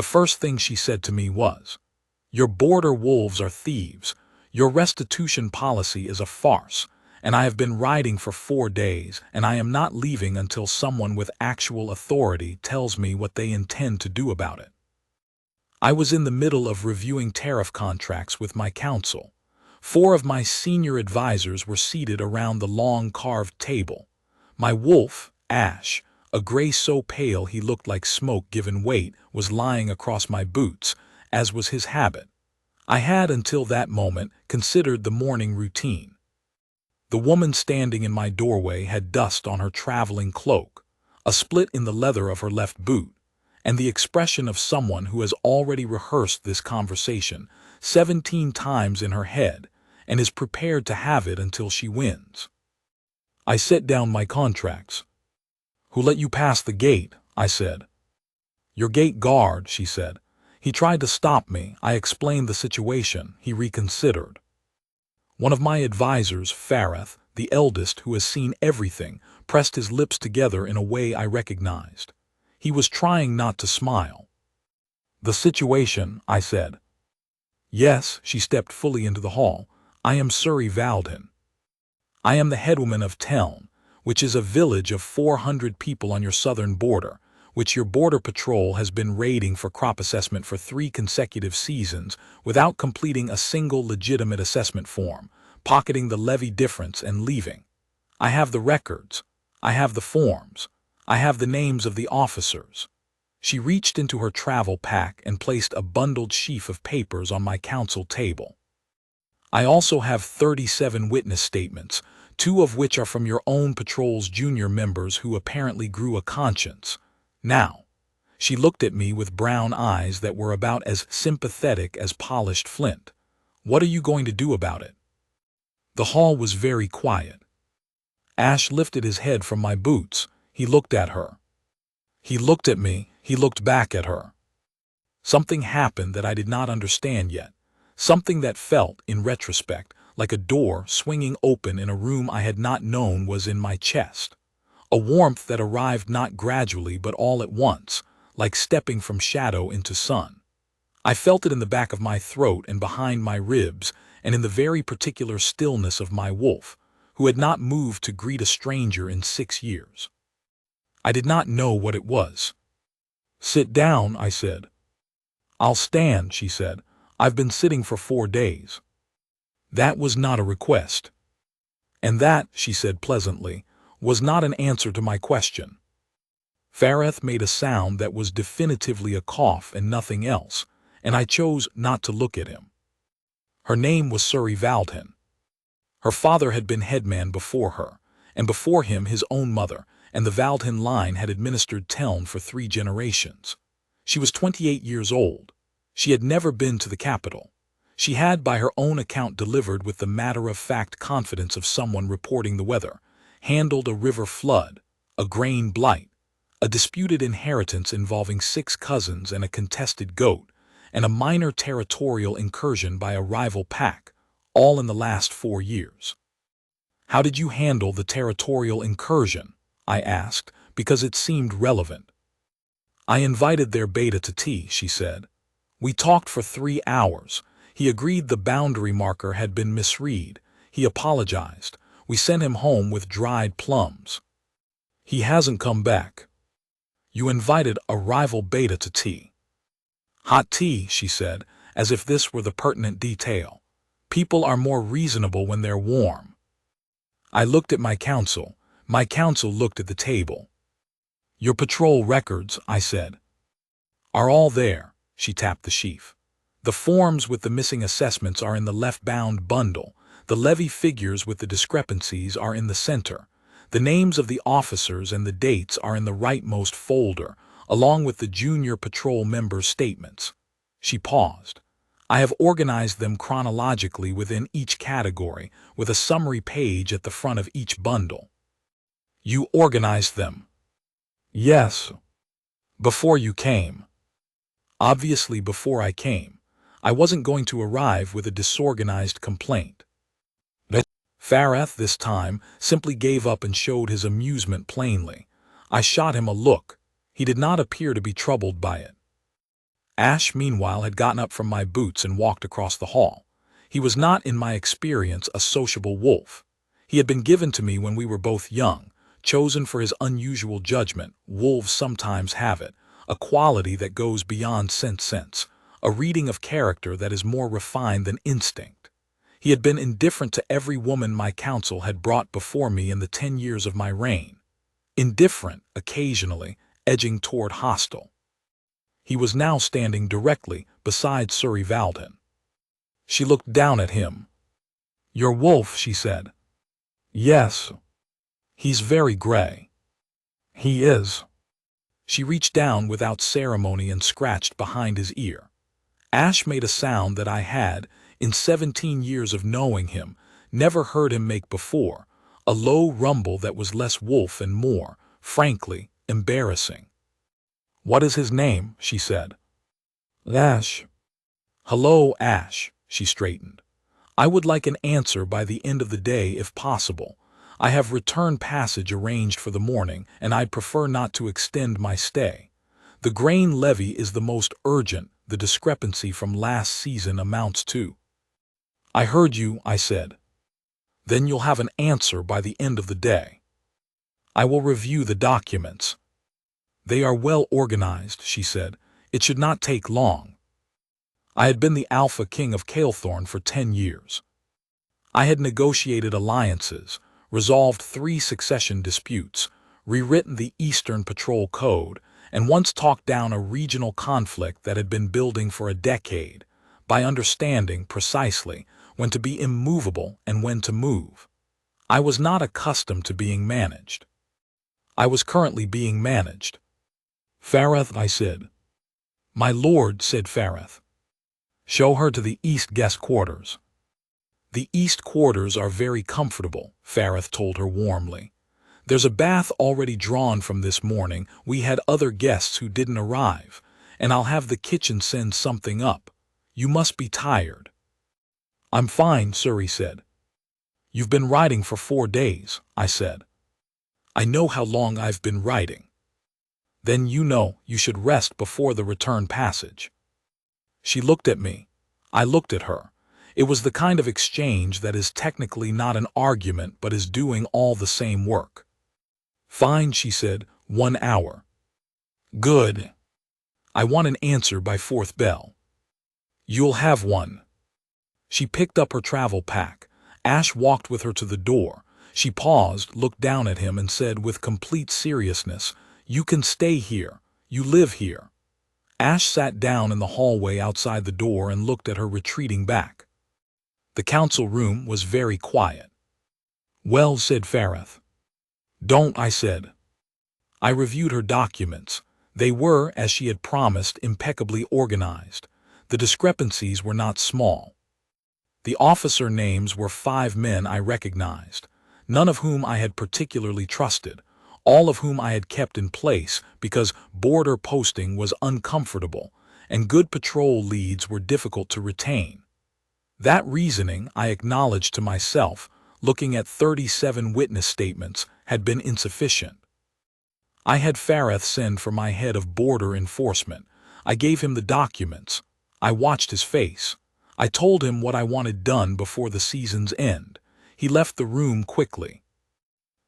The first thing she said to me was, "Your border wolves are thieves. Your restitution policy is a farce, and I have been riding for 4 days, and I am not leaving until someone with actual authority tells me what they intend to do about it." I was in the middle of reviewing tariff contracts with my counsel. 4 of my senior advisors were seated around the long carved table. My wolf, Ash, a gray so pale he looked like smoke given weight, was lying across my boots, as was his habit. I had, until that moment, considered the morning routine. The woman standing in my doorway had dust on her traveling cloak, a split in the leather of her left boot, and the expression of someone who has already rehearsed this conversation 17 times in her head and is prepared to have it until she wins. I set down my contracts. "Who let you pass the gate?" I said. "Your gate guard," she said. "He tried to stop me. I explained the situation. He reconsidered." One of my advisors, Fareth, the eldest, who has seen everything, pressed his lips together in a way I recognized. He was trying not to smile. "The situation," I said. "Yes," she stepped fully into the hall. "I am Surrey Valdin. I am the headwoman of Teln, which is a village of 400 people on your southern border, which your border patrol has been raiding for crop assessment for 3 consecutive seasons without completing a single legitimate assessment form, pocketing the levy difference and leaving. I have the records. I have the forms. I have the names of the officers." She reached into her travel pack and placed a bundled sheaf of papers on my counsel table. "I also have 37 witness statements, 2 of which are from your own patrol's junior members who apparently grew a conscience. Now," she looked at me with brown eyes that were about as sympathetic as polished flint, "what are you going to do about it?" The hall was very quiet. Ash lifted his head from my boots. He looked at her. He looked at me. He looked back at her. Something happened that I did not understand yet. Something that felt, in retrospect, like a door swinging open in a room I had not known was in my chest. A warmth that arrived not gradually but all at once, like stepping from shadow into sun. I felt it in the back of my throat and behind my ribs, and in the very particular stillness of my wolf, who had not moved to greet a stranger in 6 years. I did not know what it was. "Sit down," I said. "I'll stand," she said. "I've been sitting for 4 days." That was not a request. And that, she said pleasantly, was not an answer to my question. Fareth made a sound that was definitively a cough and nothing else, and I chose not to look at him. Her name was Surrey Valdin. Her father had been headman before her, and before him his own mother, and the Valdin line had administered Teln for 3 generations. She was 28 years old. She had never been to the capital. She had, by her own account, delivered with the matter-of-fact confidence of someone reporting the weather, handled a river flood, a grain blight, a disputed inheritance involving 6 cousins and a contested goat, and a minor territorial incursion by a rival pack, all in the last 4 years. "How did you handle the territorial incursion?" I asked, because it seemed relevant. "I invited their beta to tea," she said. "We talked for 3 hours. He agreed the boundary marker had been misread. He apologized. We sent him home with dried plums. He hasn't come back." "You invited a rival beta to tea." "Hot tea," she said, as if this were the pertinent detail. "People are more reasonable when they're warm." I looked at my counsel. My counsel looked at the table. "Your patrol records," I said, "are all there." She tapped the sheaf. "The forms with the missing assessments are in the left-bound bundle. The levy figures with the discrepancies are in the center. The names of the officers and the dates are in the rightmost folder, along with the junior patrol members' statements." She paused. "I have organized them chronologically within each category, with a summary page at the front of each bundle." "You organized them?" "Yes. Before you came." "Obviously before I came. I wasn't going to arrive with a disorganized complaint." Fareth, this time, simply gave up and showed his amusement plainly. I shot him a look. He did not appear to be troubled by it. Ash, meanwhile, had gotten up from my boots and walked across the hall. He was not, in my experience, a sociable wolf. He had been given to me when we were both young, chosen for his unusual judgment. Wolves sometimes have it, a quality that goes beyond sense, a reading of character that is more refined than instinct. He had been indifferent to every woman my council had brought before me in the 10 years of my reign. Indifferent, occasionally, edging toward hostile. He was now standing directly beside Suri Valdin. She looked down at him. "Your wolf," she said. "Yes. He's very gray." "He is." She reached down without ceremony and scratched behind his ear. Ash made a sound that I had, in 17 years of knowing him, never heard him make before, a low rumble that was less wolf and more, frankly, embarrassing. "What is his name?" she said. "Ash." "Hello, Ash." She straightened. "I would like an answer by the end of the day if possible. I have return passage arranged for the morning, and I'd prefer not to extend my stay. The grain levy is the most urgent. The discrepancy from last season amounts to—" "I heard you," I said. "Then you'll have an answer by the end of the day." "I will review the documents." "They are well organized," she said. "It should not take long." I had been the Alpha King of Calethorn for 10 years. I had negotiated alliances, resolved 3 succession disputes, rewritten the Eastern Patrol Code, and once talked down a regional conflict that had been building for a decade, by understanding precisely when to be immovable and when to move. I was not accustomed to being managed. I was currently being managed. "Fareth," I said. "My lord," said Fareth. "Show her to the East guest quarters." "The East quarters are very comfortable," Fareth told her warmly. "There's a bath already drawn from this morning. We had other guests who didn't arrive, and I'll have the kitchen send something up. You must be tired." "I'm fine," Suri said. "You've been riding for 4 days," I said. "I know how long I've been riding." "Then you know you should rest before the return passage." She looked at me. I looked at her. It was the kind of exchange that is technically not an argument but is doing all the same work. "Fine," she said. 1 hour. "Good. I want an answer by 4th bell." "You'll have one." She picked up her travel pack. Ash walked with her to the door. She paused, looked down at him, and said with complete seriousness, "You can stay here. You live here." Ash sat down in the hallway outside the door and looked at her retreating back. The council room was very quiet. "Well," said Fareth. "Don't," I said. I reviewed her documents. They were, as she had promised, impeccably organized. The discrepancies were not small. The officer names were 5 men I recognized, none of whom I had particularly trusted, all of whom I had kept in place because border posting was uncomfortable and good patrol leads were difficult to retain. That reasoning, I acknowledged to myself, looking at 37 witness statements, had been insufficient. I had Fareth send for my head of border enforcement. I gave him the documents. I watched his face. I told him what I wanted done before the season's end. He left the room quickly.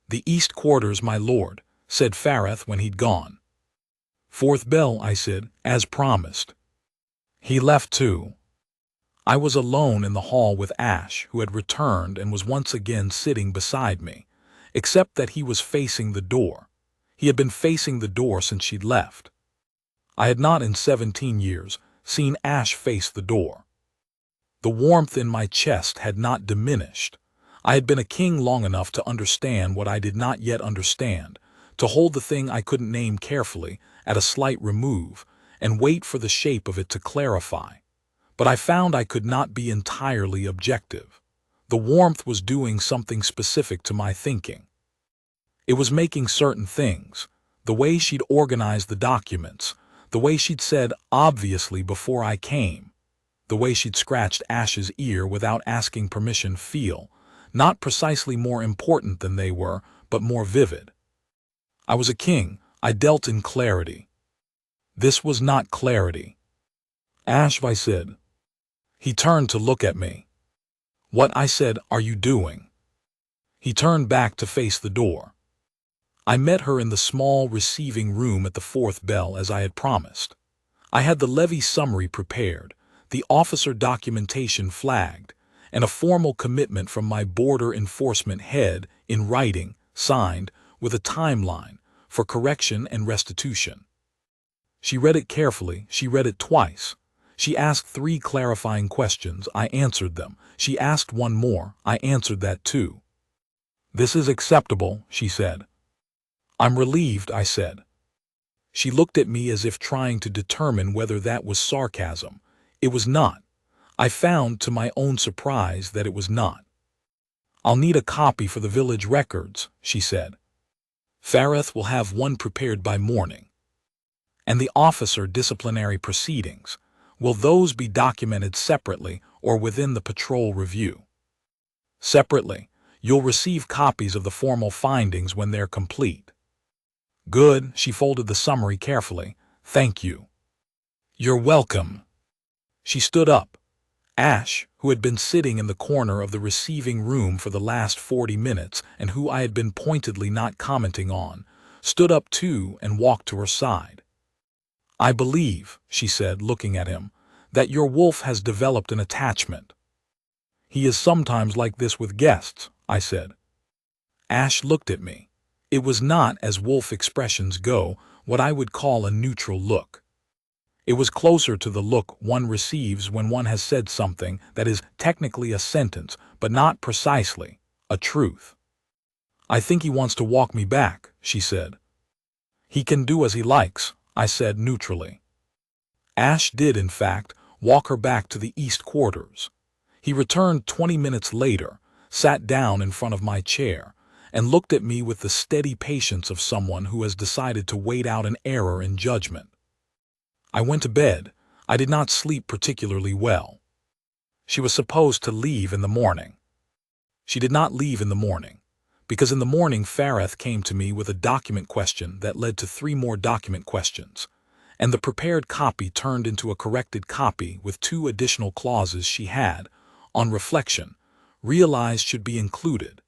"The East quarters, my lord," said Fareth when he'd gone. "4th bell," I said, as promised. He left too. I was alone in the hall with Ash, who had returned and was once again sitting beside me, except that he was facing the door. He had been facing the door since she'd left. I had not in 17 years seen Ash face the door. The warmth in my chest had not diminished. I had been a king long enough to understand what I did not yet understand, to hold the thing I couldn't name carefully at a slight remove and wait for the shape of it to clarify. But I found I could not be entirely objective. The warmth was doing something specific to my thinking. It was making certain things, the way she'd organized the documents, the way she'd said obviously before I came, the way she'd scratched Ash's ear without asking permission feel, not precisely more important than they were, but more vivid. I was a king. I dealt in clarity. This was not clarity. Ash, I said. He turned to look at me. What, I said, are you doing? He turned back to face the door. I met her in the small receiving room at the fourth bell as I had promised. I had the levy summary prepared, the officer documentation flagged, and a formal commitment from my border enforcement head in writing, signed, with a timeline, for correction and restitution. She read it carefully, she read it twice. She asked 3 clarifying questions, I answered them. She asked one more, I answered that too. This is acceptable, she said. I'm relieved, I said. She looked at me as if trying to determine whether that was sarcasm. It was not. I found, to my own surprise, that it was not. I'll need a copy for the village records, she said. Fareth will have one prepared by morning. And the officer disciplinary proceedings, will those be documented separately or within the patrol review? Separately. You'll receive copies of the formal findings when they're complete. Good, she folded the summary carefully. Thank you. You're welcome. She stood up. Ash, who had been sitting in the corner of the receiving room for the last 40 minutes and who I had been pointedly not commenting on, stood up too and walked to her side. I believe, she said, looking at him, that your wolf has developed an attachment. He is sometimes like this with guests, I said. Ash looked at me. It was not, as wolf expressions go, what I would call a neutral look. It was closer to the look one receives when one has said something that is technically a sentence, but not precisely a truth. I think he wants to walk me back, she said. He can do as he likes, I said neutrally. Ash did, in fact, walk her back to the east quarters. He returned 20 minutes later, sat down in front of my chair, and looked at me with the steady patience of someone who has decided to wait out an error in judgment. I went to bed. I did not sleep particularly well. She was supposed to leave in the morning. She did not leave in the morning, because in the morning Fareth came to me with a document question that led to 3 more document questions, and the prepared copy turned into a corrected copy with 2 additional clauses she had, on reflection, realized should be included,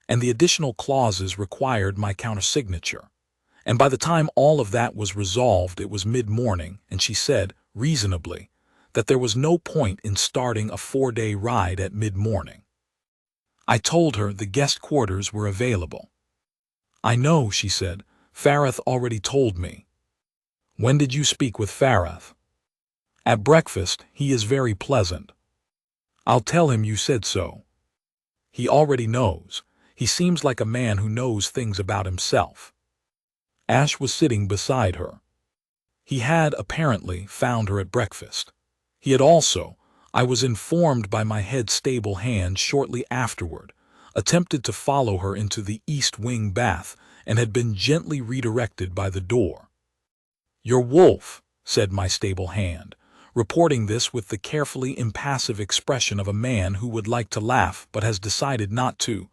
and the additional clauses required my countersignature. And by the time all of that was resolved, it was mid-morning, and she said, reasonably, that there was no point in starting a 4-day ride at mid-morning. I told her the guest quarters were available. I know, she said. Fareth already told me. When did you speak with Fareth? At breakfast. He is very pleasant. I'll tell him you said so. He already knows. He seems like a man who knows things about himself. Ash was sitting beside her. He had, apparently, found her at breakfast. He had also, I was informed by my head stable hand shortly afterward, attempted to follow her into the east wing bath and had been gently redirected by the door. Your wolf, said my stable hand, reporting this with the carefully impassive expression of a man who would like to laugh but has decided not to,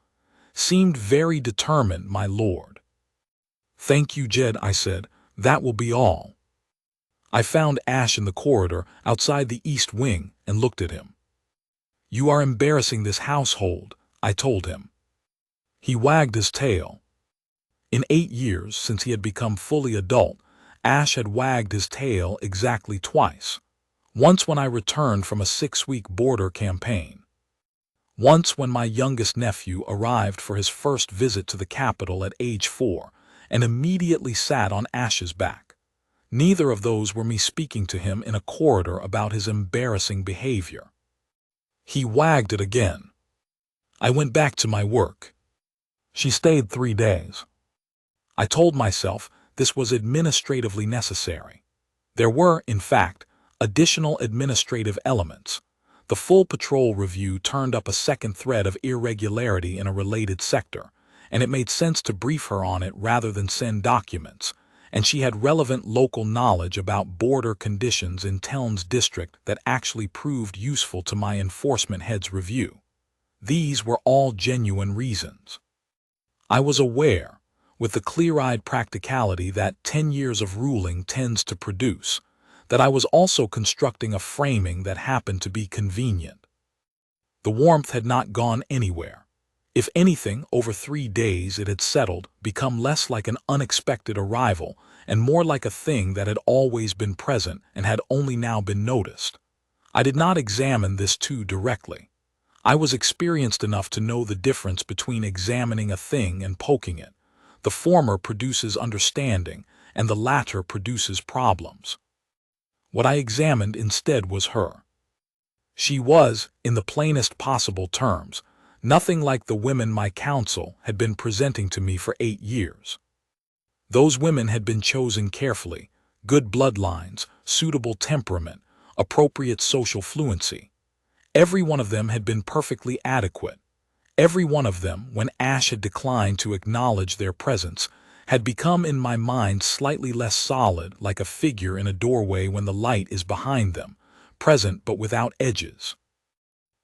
seemed very determined, my lord. Thank you, Jed, I said. That will be all. I found Ash in the corridor outside the east wing and looked at him. You are embarrassing this household, I told him. He wagged his tail. In 8 years, since he had become fully adult, Ash had wagged his tail exactly twice. Once when I returned from a 6-week border campaign. Once when my youngest nephew arrived for his first visit to the capital at age 4 and immediately sat on Ash's back. Neither of those were me speaking to him in a corridor about his embarrassing behavior. He wagged it again. I went back to my work. She stayed 3 days. I told myself this was administratively necessary. There were, in fact, additional administrative elements. The full patrol review turned up a second thread of irregularity in a related sector, and it made sense to brief her on it rather than send documents, and she had relevant local knowledge about border conditions in Teln's district that actually proved useful to my enforcement head's review. These were all genuine reasons. I was aware, with the clear-eyed practicality that 10 years of ruling tends to produce, that I was also constructing a framing that happened to be convenient. The warmth had not gone anywhere. If anything, over 3 days it had settled, become less like an unexpected arrival and more like a thing that had always been present and had only now been noticed. I did not examine this too directly. I was experienced enough to know the difference between examining a thing and poking it. The former produces understanding, and the latter produces problems. What I examined instead was her. She was, in the plainest possible terms, nothing like the women my counsel had been presenting to me for 8 years. Those women had been chosen carefully, good bloodlines, suitable temperament, appropriate social fluency. Every one of them had been perfectly adequate. Every one of them, when Ash had declined to acknowledge their presence, had become in my mind slightly less solid, like a figure in a doorway when the light is behind them, present but without edges.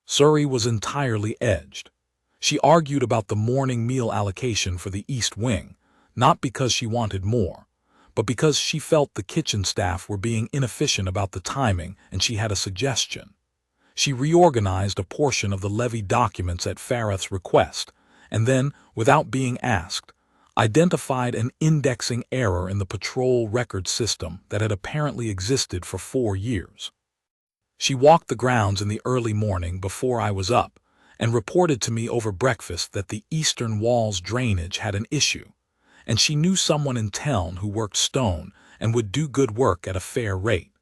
Surrey was entirely edged. She argued about the morning meal allocation for the East Wing, not because she wanted more, but because she felt the kitchen staff were being inefficient about the timing and she had a suggestion. She reorganized a portion of the levy documents at Farath's request, and then, without being asked, identified an indexing error in the patrol record system that had apparently existed for 4 years. She walked the grounds in the early morning before I was up, and reported to me over breakfast that the eastern wall's drainage had an issue, and she knew someone in town who worked stone and would do good work at a fair rate.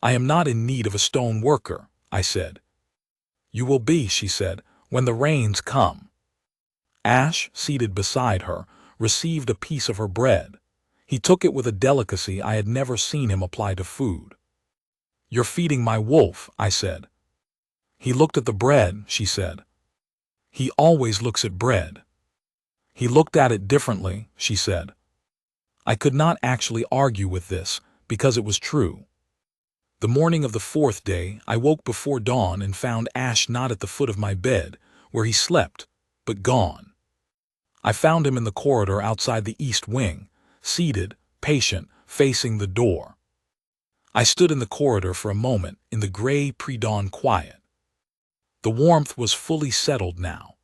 "I am not in need of a stone worker," I said. "You will be," she said, "when the rains come." Ash, seated beside her, received a piece of her bread. He took it with a delicacy I had never seen him apply to food. "You're feeding my wolf," I said. "He looked at the bread," she said. "He always looks at bread." "He looked at it differently," she said. I could not actually argue with this, because it was true. The morning of the 4th day, I woke before dawn and found Ash not at the foot of my bed, where he slept, but gone. I found him in the corridor outside the East Wing, seated, patient, facing the door. I stood in the corridor for a moment, in the gray pre-dawn quiet. The warmth was fully settled now.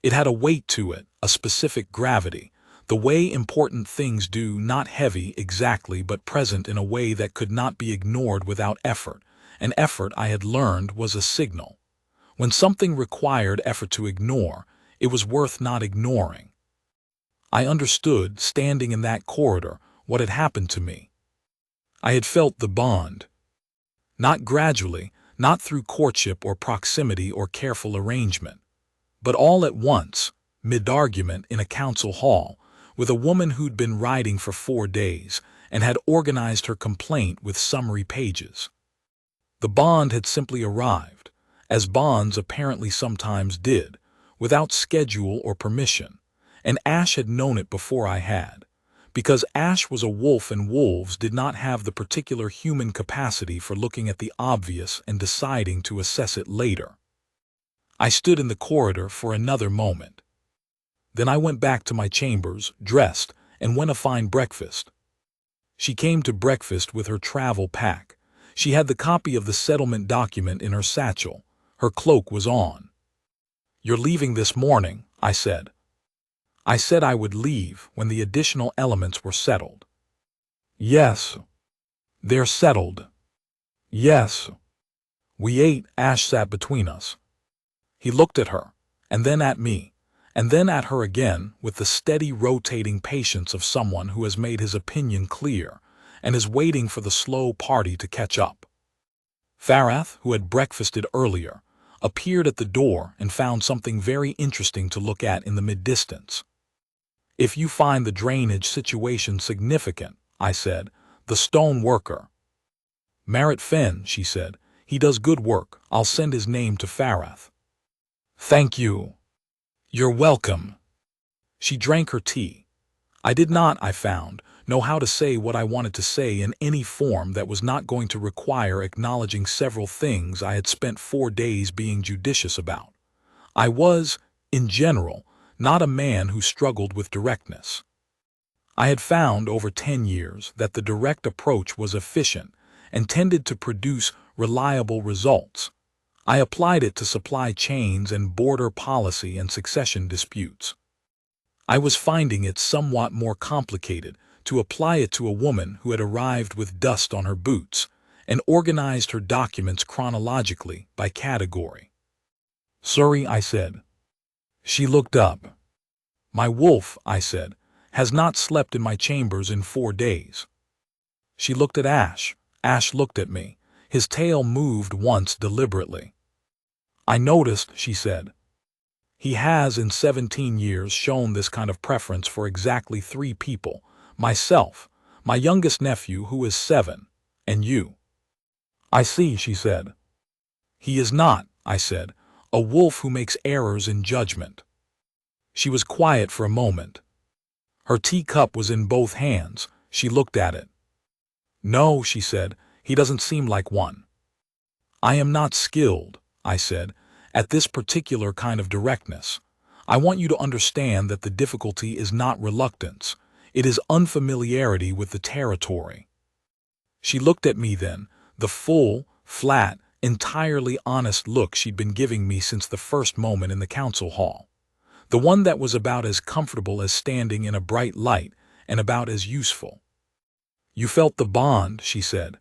It had a weight to it, a specific gravity, the way important things do, not heavy exactly but present in a way that could not be ignored without effort. An effort, I had learned, was a signal. When something required effort to ignore, it was worth not ignoring. I understood, standing in that corridor, what had happened to me. I had felt the bond. Not gradually, not through courtship or proximity or careful arrangement, but all at once, mid-argument in a council hall, with a woman who'd been riding for 4 days and had organized her complaint with summary pages. The bond had simply arrived, as bonds apparently sometimes did, without schedule or permission, and Ash had known it before I had, because Ash was a wolf and wolves did not have the particular human capacity for looking at the obvious and deciding to assess it later. I stood in the corridor for another moment. Then I went back to my chambers, dressed, and went a fine breakfast. She came to breakfast with her travel pack. She had the copy of the settlement document in her satchel. Her cloak was on. "You're leaving this morning," I said. I said I would leave when the additional elements were settled. "Yes." "They're settled." "Yes." We ate. Ash sat between us. He looked at her, and then at me, and then at her again with the steady rotating patience of someone who has made his opinion clear and is waiting for the slow party to catch up. Farath, who had breakfasted earlier, appeared at the door and found something very interesting to look at in the mid-distance. "If you find the drainage situation significant," I said, "the stone worker." "Merritt Fenn," she said. "He does good work. I'll send his name to Farath." "Thank you." "You're welcome." She drank her tea. I did not, I found, know how to say what I wanted to say in any form that was not going to require acknowledging several things I had spent 4 days being judicious about. I was, in general, not a man who struggled with directness. I had found over 10 years that the direct approach was efficient, and tended to produce reliable results. I applied it to supply chains and border policy and succession disputes. I was finding it somewhat more complicated to apply it to a woman who had arrived with dust on her boots and organized her documents chronologically by category. "Sorry," I said. She looked up. "My wolf," I said, "has not slept in my chambers in 4 days." She looked at Ash. Ash looked at me. His tail moved once deliberately. "I noticed," she said. "He has in 17 years shown this kind of preference for exactly 3 people: myself, my youngest nephew who is 7, and you." "I see," she said. "He is not," I said, "a wolf who makes errors in judgment." She was quiet for a moment. Her teacup was in both hands. She looked at it. "No," she said, "he doesn't seem like one." "I am not skilled," I said, "at this particular kind of directness. I want you to understand that the difficulty is not reluctance. It is unfamiliarity with the territory." She looked at me then, the full, flat, entirely honest look she'd been giving me since the first moment in the council hall. The one that was about as comfortable as standing in a bright light and about as useful. "You felt the bond," she said.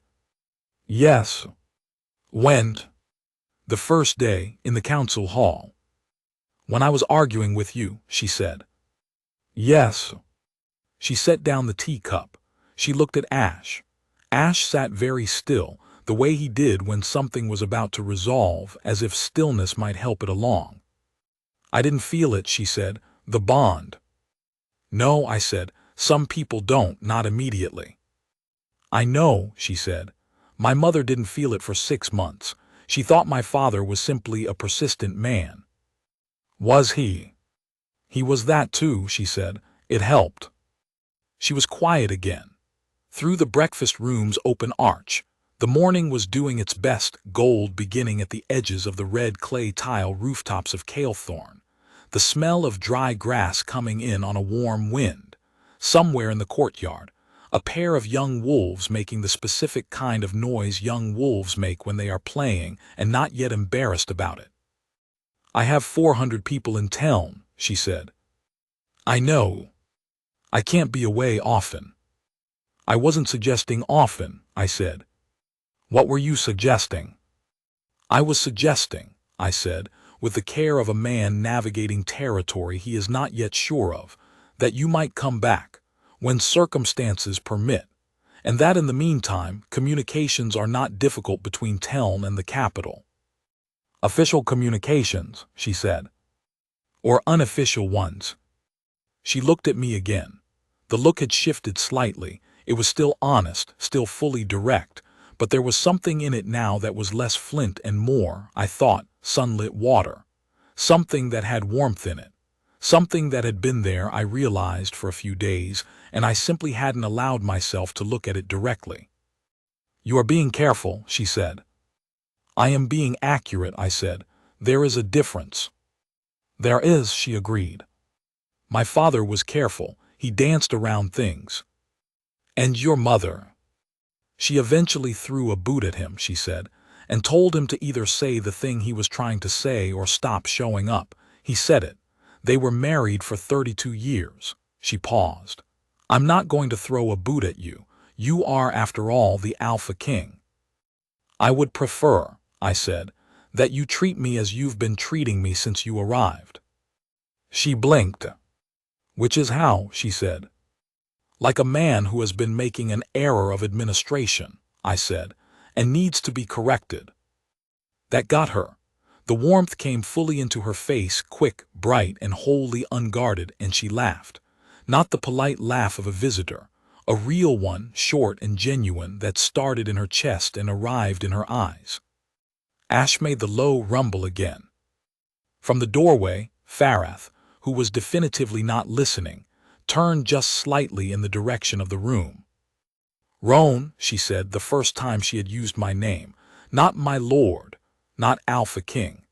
"Yes." "When?" "The first day, in the council hall." "When I was arguing with you," she said. "Yes." She set down the teacup. She looked at Ash. Ash sat very still, the way he did when something was about to resolve, as if stillness might help it along. "I didn't feel it," she said, "the bond." "No," I said, "some people don't, not immediately." "I know," she said. "My mother didn't feel it for 6 months. She thought my father was simply a persistent man." "Was he?" "He was that too," she said. "It helped." She was quiet again. Through the breakfast room's open arch, the morning was doing its best, gold beginning at the edges of the red clay tile rooftops of Calethorn, the smell of dry grass coming in on a warm wind. Somewhere in the courtyard, a pair of young wolves making the specific kind of noise young wolves make when they are playing and not yet embarrassed about it. "I have 400 people in town," she said. "I know. I can't be away often." "I wasn't suggesting often," I said. "What were you suggesting?" "I was suggesting," I said, with the care of a man navigating territory he is not yet sure of, "that you might come back, when circumstances permit, and that in the meantime communications are not difficult between Teln and the capital." "Official communications," she said. "Or unofficial ones." She looked at me again. The look had shifted slightly. It was still honest, still fully direct, but there was something in it now that was less flint and more, I thought, sunlit water. Something that had warmth in it. Something that had been there, I realized, for a few days, and I simply hadn't allowed myself to look at it directly. "You are being careful," she said. "I am being accurate," I said. "There is a difference." "There is," she agreed. "My father was careful. He danced around things." "And your mother?" "She eventually threw a boot at him," she said, "and told him to either say the thing he was trying to say or stop showing up. He said it. They were married for 32 years. She paused. "I'm not going to throw a boot at you. You are, after all, the Alpha King." "I would prefer," I said, "that you treat me as you've been treating me since you arrived." She blinked. "Which is how," she said. "Like a man who has been making an error of administration," I said, "and needs to be corrected." That got her. The warmth came fully into her face, quick, bright, and wholly unguarded, and she laughed. Not the polite laugh of a visitor, a real one, short and genuine, that started in her chest and arrived in her eyes. Ash made the low rumble again. From the doorway, Farath, who was definitively not listening, turned just slightly in the direction of the room. "Roan," she said the first time she had used my name, "not my lord, not Alpha King.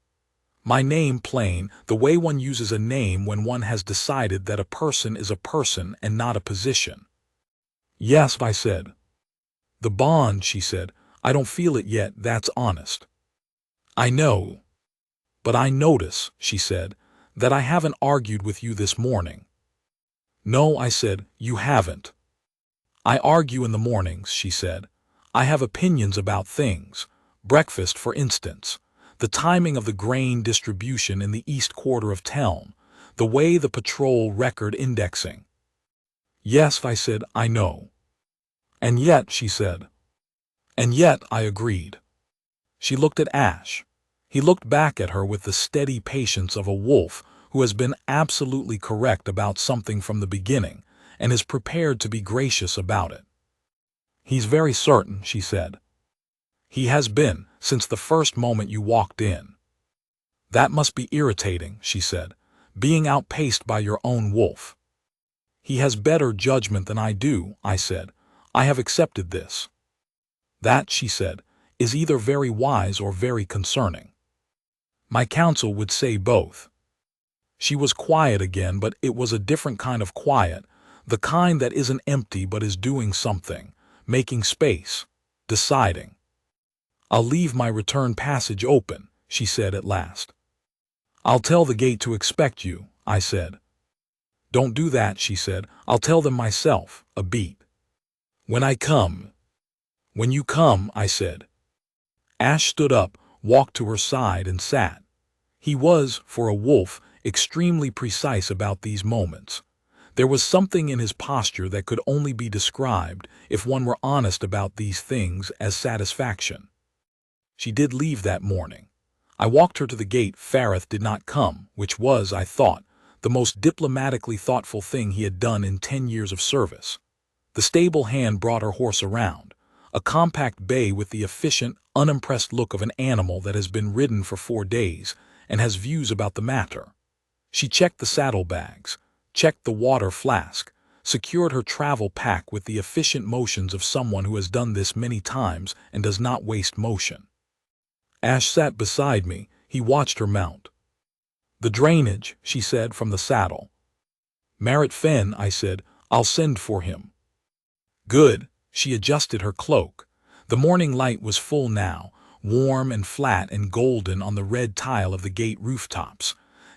My name plain, the way one uses a name when one has decided that a person is a person and not a position." "Yes," I said. "The bond," she said, I don't feel it yet, that's honest. I know. But I notice, she said, that I haven't argued with you this morning. No, I said, you haven't. I argue in the mornings, she said. I have opinions about things. Breakfast, for instance. The timing of the grain distribution in the east quarter of town. The way the patrol record indexing. Yes, I said, I know. And yet, she said. And yet, I agreed. She looked at Ash. He looked back at her with the steady patience of a wolf who has been absolutely correct about something from the beginning and is prepared to be gracious about it. He's very certain, she said. He has been, since the first moment you walked in. That must be irritating, she said, being outpaced by your own wolf. He has better judgment than I do, I said. I have accepted this. That, she said, is either very wise or very concerning. My counsel would say both. She was quiet again, but it was a different kind of quiet, the kind that isn't empty but is doing something, making space, deciding. I'll leave my return passage open, she said at last. I'll tell the gate to expect you, I said. Don't do that, she said. I'll tell them myself, a beat. When I come. When you come, I said. Ash stood up, walked to her side and sat. He was, for a wolf, extremely precise about these moments. There was something in his posture that could only be described, if one were honest about these things, as satisfaction. She did leave that morning. I walked her to the gate. Fareth did not come, which was, I thought, the most diplomatically thoughtful thing he had done in 10 years of service. The stable hand brought her horse around, a compact bay with the efficient, unimpressed look of an animal that has been ridden for 4 days and has views about the matter. She checked the saddlebags, checked the water flask, secured her travel pack with the efficient motions of someone who has done this many times and does not waste motion. Ash sat beside me. He watched her mount. The drainage, she said from the saddle. Marit Fen, I said, I'll send for him. Good. She adjusted her cloak. The morning light was full now, warm and flat and golden on the red tile of the gate rooftops.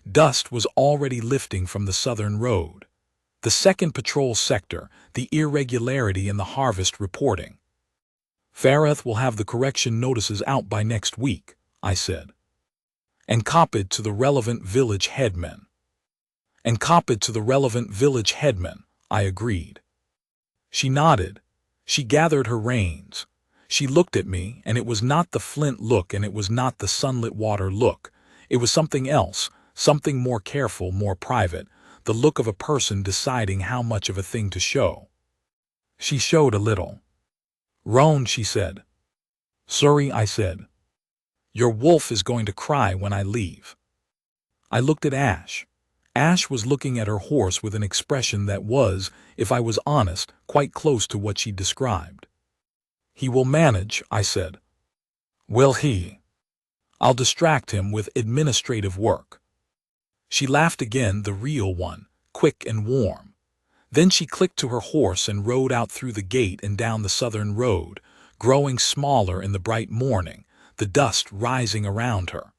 Dust was already lifting from the southern road. The second patrol sector, the irregularity in the harvest reporting. Fareth will have the correction notices out by next week, I said. And copied to the relevant village headmen. And copied to the relevant village headmen, I agreed. She nodded. She gathered her reins. She looked at me, and it was not the Flint look and it was not the sunlit water look. It was something else, something more careful, more private, the look of a person deciding how much of a thing to show. She showed a little. Roan, she said. Surrey, I said. Your wolf is going to cry when I leave. I looked at Ash. Ash was looking at her horse with an expression that was, if I was honest, quite close to what she described. He will manage, I said. Will he? I'll distract him with administrative work. She laughed again, the real one, quick and warm. Then she clicked to her horse and rode out through the gate and down the southern road, growing smaller in the bright morning, the dust rising around her.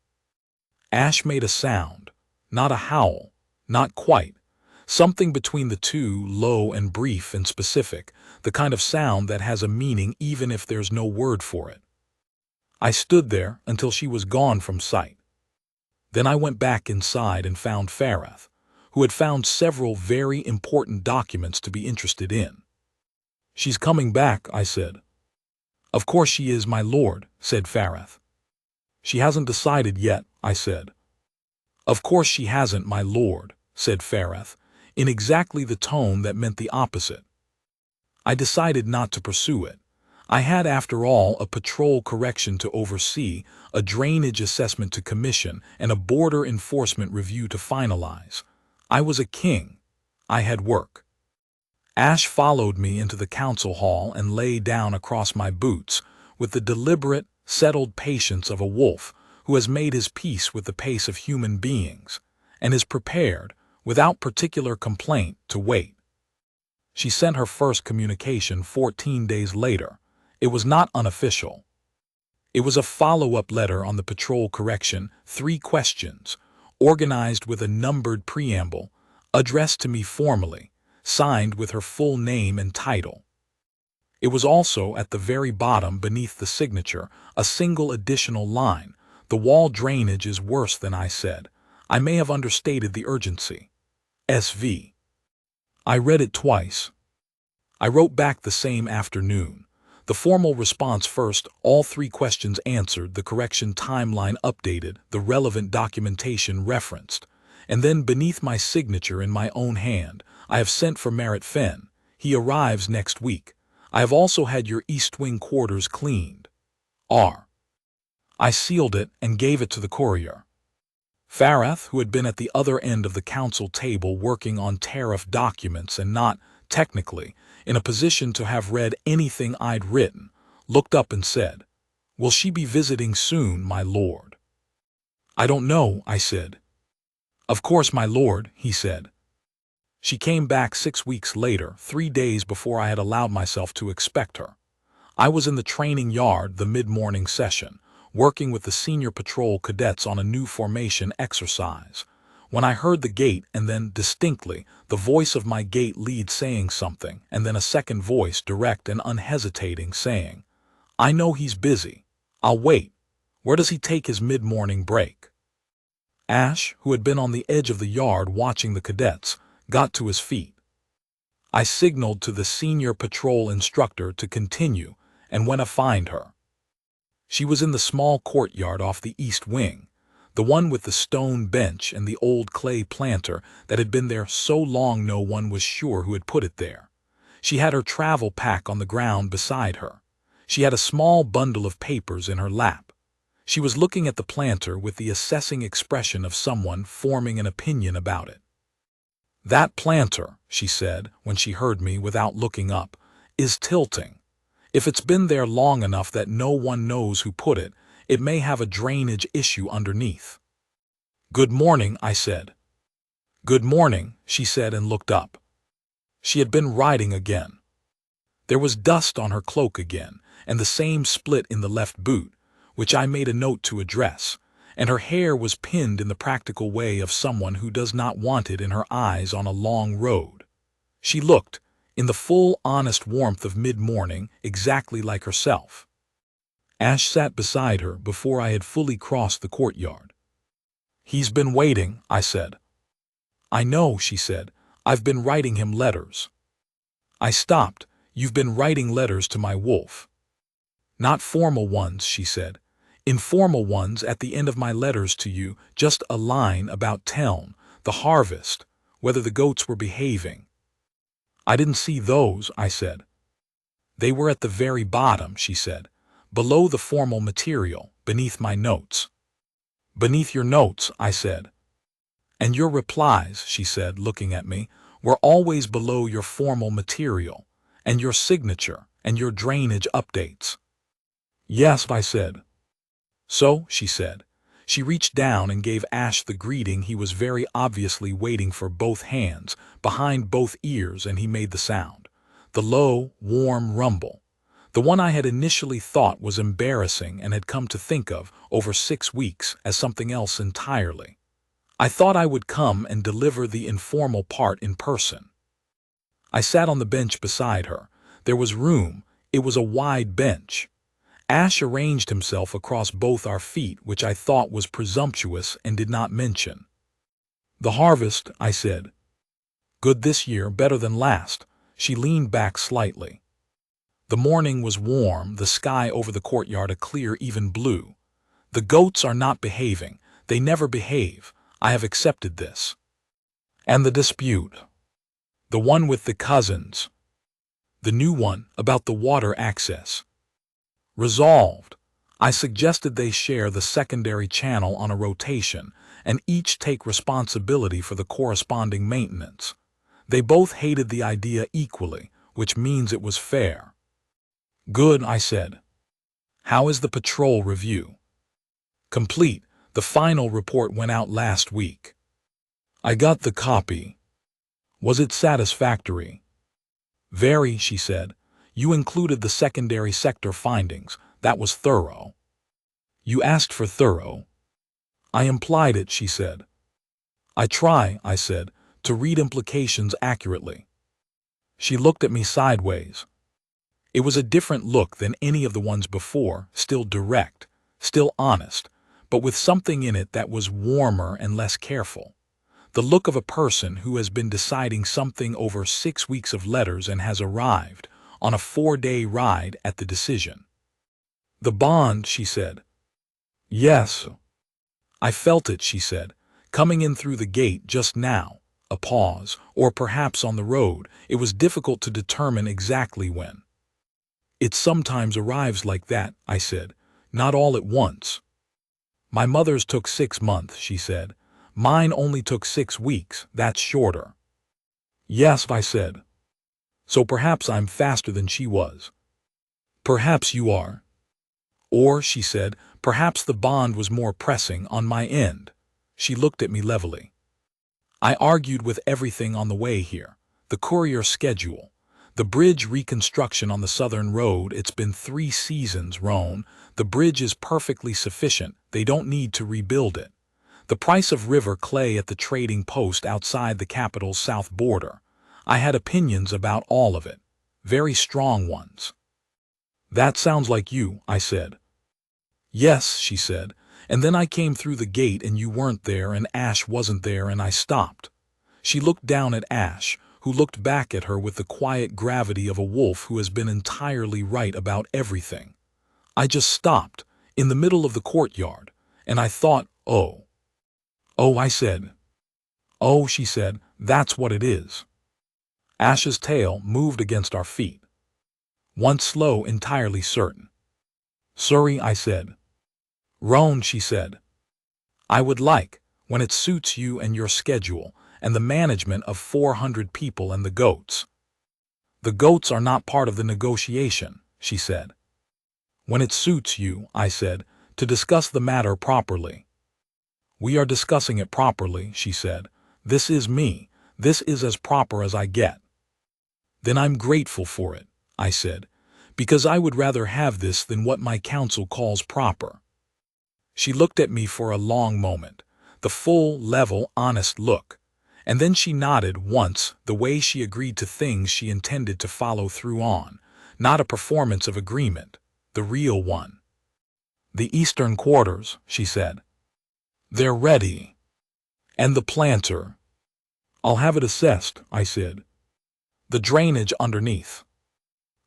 Ash made a sound, not a howl, not quite, something between the two, low and brief and specific, the kind of sound that has a meaning even if there's no word for it. I stood there until she was gone from sight. Then I went back inside and found Fareth, who had found several very important documents to be interested in. She's coming back, I said. Of course she is, my lord, said Fareth. She hasn't decided yet, I said. Of course she hasn't, my lord, said Fareth, in exactly the tone that meant the opposite. I decided not to pursue it. I had, after all, a patrol correction to oversee, a drainage assessment to commission, and a border enforcement review to finalize. I was a king. I had work. Ash followed me into the council hall and lay down across my boots with the deliberate, settled patience of a wolf who has made his peace with the pace of human beings and is prepared, without particular complaint, to wait. She sent her first communication 14 days later. It was not unofficial. It was a follow-up letter on the patrol correction, 3 questions, organized with a numbered preamble, addressed to me formally, signed with her full name and title. It was also at the very bottom beneath the signature, a single additional line. The wall drainage is worse than I said. I may have understated the urgency. SV. I read it twice. I wrote back the same afternoon. The formal response first, all 3 questions answered, the correction timeline updated, the relevant documentation referenced. And then beneath my signature in my own hand, I have sent for Merritt Fenn. He arrives next week. I have also had your East Wing quarters cleaned. R. I sealed it and gave it to the courier. Farath, who had been at the other end of the council table working on tariff documents and not, technically, in a position to have read anything I'd written, looked up and said, "Will she be visiting soon, my lord?" "I don't know," I said. "Of course, my lord," he said. She came back 6 weeks later, 3 days before I had allowed myself to expect her. I was in the training yard the mid-morning session, working with the senior patrol cadets on a new formation exercise, when I heard the gate and then, distinctly, the voice of my gate lead saying something, and then a second voice, direct and unhesitating, saying, "I know he's busy. I'll wait. Where does he take his mid-morning break?" Ash, who had been on the edge of the yard watching the cadets, got to his feet. I signaled to the senior patrol instructor to continue and went to find her. She was in the small courtyard off the east wing, the one with the stone bench and the old clay planter that had been there so long no one was sure who had put it there. She had her travel pack on the ground beside her. She had a small bundle of papers in her lap. She was looking at the planter with the assessing expression of someone forming an opinion about it. "That planter," she said, when she heard me without looking up, "is tilting. If it's been there long enough that no one knows who put it, it may have a drainage issue underneath." "Good morning," I said. "Good morning," she said and looked up. She had been riding again. There was dust on her cloak again, and the same split in the left boot, which I made a note to address, and her hair was pinned in the practical way of someone who does not want it in her eyes on a long road. She looked, in the full, honest warmth of mid-morning, exactly like herself. Ash sat beside her before I had fully crossed the courtyard. "He's been waiting," I said. "I know," she said. "I've been writing him letters." I stopped. "You've been writing letters to my wolf." "Not formal ones," she said. "Informal ones at the end of my letters to you, just a line about Teln, the harvest, whether the goats were behaving." "I didn't see those," I said. "They were at the very bottom," she said, "below the formal material, beneath my notes." "Beneath your notes," I said. "And your replies," she said, looking at me, "were always below your formal material, and your signature, and your drainage updates." "Yes," I said. "So," she said. She reached down and gave Ash the greeting he was very obviously waiting for, both hands, behind both ears, and he made the sound. The low, warm rumble. The one I had initially thought was embarrassing and had come to think of, over 6 weeks, as something else entirely. I thought I would come and deliver the informal part in person. I sat on the bench beside her. There was room. It was a wide bench. Ash arranged himself across both our feet, which I thought was presumptuous and did not mention. "The harvest," I said. "Good this year, better than last." She leaned back slightly. The morning was warm, the sky over the courtyard a clear, even blue. "The goats are not behaving. They never behave. I have accepted this." "And the dispute?" "The one with the cousins." "The new one, about the water access." "Resolved." I suggested they share the secondary channel on a rotation, and each take responsibility for the corresponding maintenance. They both hated the idea equally, which means it was fair. "Good," I said. "How is the patrol review?" "Complete. The final report went out last week." I got the copy. "Was it satisfactory?" "Very," she said. "You included the secondary sector findings. That was thorough." You asked for thorough. I implied it, she said. I try, I said, to read implications accurately. She looked at me sideways. It was a different look than any of the ones before, still direct, still honest, but with something in it that was warmer and less careful. The look of a person who has been deciding something over 6 weeks of letters and has arrived on a 4-day ride at the decision. The bond, she said. Yes. I felt it, she said, coming in through the gate just now. A pause, or perhaps on the road. It was difficult to determine exactly when. It sometimes arrives like that, I said, not all at once. My mother's took 6 months, she said. Mine only took 6 weeks, that's shorter. Yes, I said. So perhaps I'm faster than she was. Perhaps you are. Or, she said, perhaps the bond was more pressing on my end. She looked at me levelly. I argued with everything on the way here. The courier schedule. The bridge reconstruction on the southern road. It's been 3 seasons, Roan. The bridge is perfectly sufficient. They don't need to rebuild it. The price of river clay at the trading post outside the capital's south border. I had opinions about all of it. Very strong ones. That sounds like you, I said. Yes, she said, and then I came through the gate and you weren't there and Ash wasn't there and I stopped. She looked down at Ash, who looked back at her with the quiet gravity of a wolf who has been entirely right about everything. I just stopped, in the middle of the courtyard, and I thought, oh. Oh, I said. Oh, she said, that's what it is. Ash's tail moved against our feet. Once slow, entirely certain. Sorry, I said. Roan, she said. I would like, when it suits you and your schedule, and the management of 400 people and the goats. The goats are not part of the negotiation, she said. When it suits you, I said, to discuss the matter properly. We are discussing it properly, she said. This is me. This is as proper as I get. Then I'm grateful for it, I said, because I would rather have this than what my counsel calls proper. She looked at me for a long moment, the full, level, honest look, and then she nodded once, the way she agreed to things she intended to follow through on, not a performance of agreement, the real one. The eastern quarters, she said. They're ready. And the planter. I'll have it assessed, I said. The drainage underneath.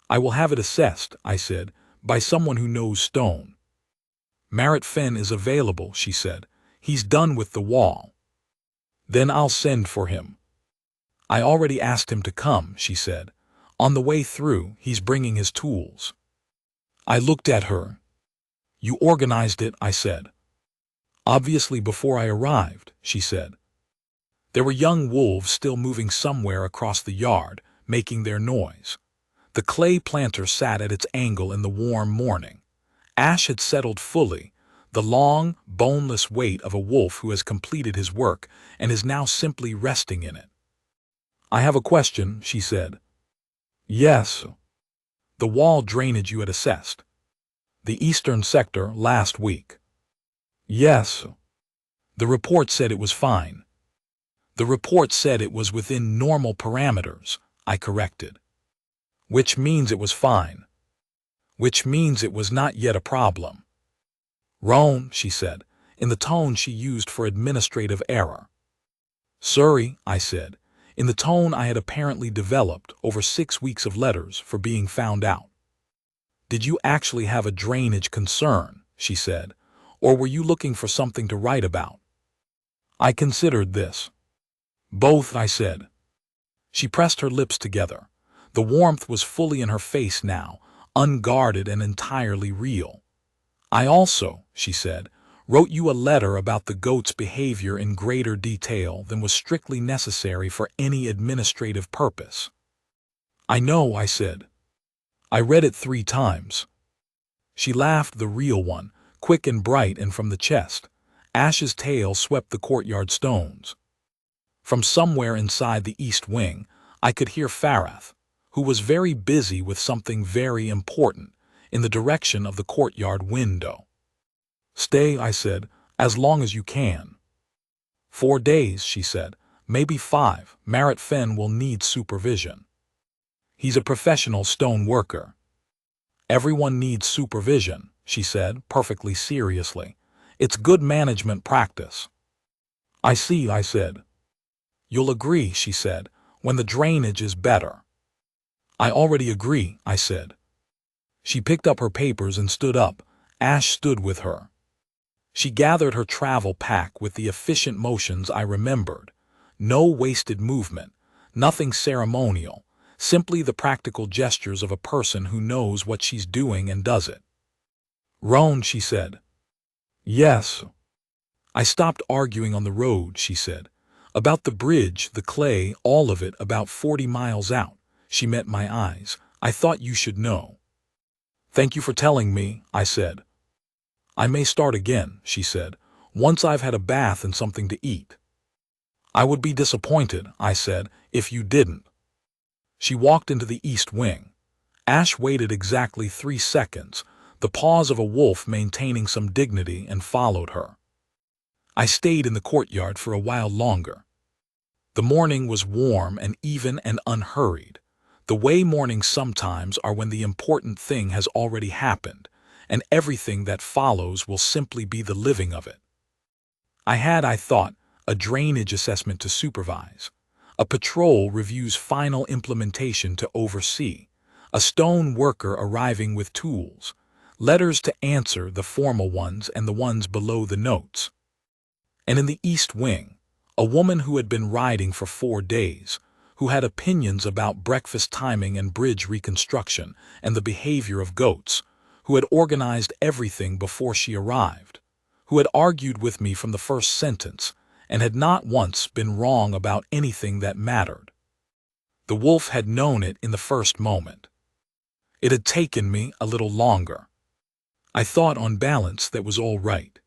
I will have it assessed, I said, by someone who knows stone. Merritt Fenn is available, she said. He's done with the wall. Then I'll send for him. I already asked him to come, she said. On the way through, he's bringing his tools. I looked at her. You organized it, I said. Obviously before I arrived, she said. There were young wolves still moving somewhere across the yard, making their noise. The clay planter sat at its angle in the warm morning. Ash had settled fully, the long, boneless weight of a wolf who has completed his work and is now simply resting in it. I have a question, she said. Yes. The wall drainage you had assessed. The eastern sector last week. Yes. The report said it was fine. The report said it was within normal parameters, I corrected. Which means it was fine. Which means it was not yet a problem. Roan, she said, in the tone she used for administrative error. Sorry, I said, in the tone I had apparently developed over 6 weeks of letters for being found out. Did you actually have a drainage concern, she said, or were you looking for something to write about? I considered this. Both, I said. She pressed her lips together. The warmth was fully in her face now, unguarded and entirely real. I also, she said, wrote you a letter about the goat's behavior in greater detail than was strictly necessary for any administrative purpose. I know, I said. I read it 3 times. She laughed, the real one, quick and bright and from the chest. Ash's tail swept the courtyard stones. From somewhere inside the east wing, I could hear Farath, who was very busy with something very important, in the direction of the courtyard window. Stay, I said, as long as you can. 4 days, she said. Maybe 5. Merritt Fenn will need supervision. He's a professional stone worker. Everyone needs supervision, she said, perfectly seriously. It's good management practice. I see, I said. You'll agree, she said, when the drainage is better. I already agree, I said. She picked up her papers and stood up. Ash stood with her. She gathered her travel pack with the efficient motions I remembered. No wasted movement, nothing ceremonial, simply the practical gestures of a person who knows what she's doing and does it. Roan, she said. Yes. I stopped arguing on the road, she said. About the bridge, the clay, all of it, about 40 miles out. She met my eyes. I thought you should know. Thank you for telling me, I said. I may start again, she said, once I've had a bath and something to eat. I would be disappointed, I said, if you didn't. She walked into the east wing. Ash waited exactly 3 seconds, the pause of a wolf maintaining some dignity, and followed her. I stayed in the courtyard for a while longer. The morning was warm and even and unhurried, the way mornings sometimes are when the important thing has already happened, and everything that follows will simply be the living of it. I had, I thought, a drainage assessment to supervise, a patrol review's final implementation to oversee, a stone worker arriving with tools, letters to answer, the formal ones and the ones below the notes. And in the East Wing, a woman who had been riding for 4 days, who had opinions about breakfast timing and bridge reconstruction and the behavior of goats, who had organized everything before she arrived, who had argued with me from the first sentence, and had not once been wrong about anything that mattered. The wolf had known it in the first moment. It had taken me a little longer. I thought on balance that was all right.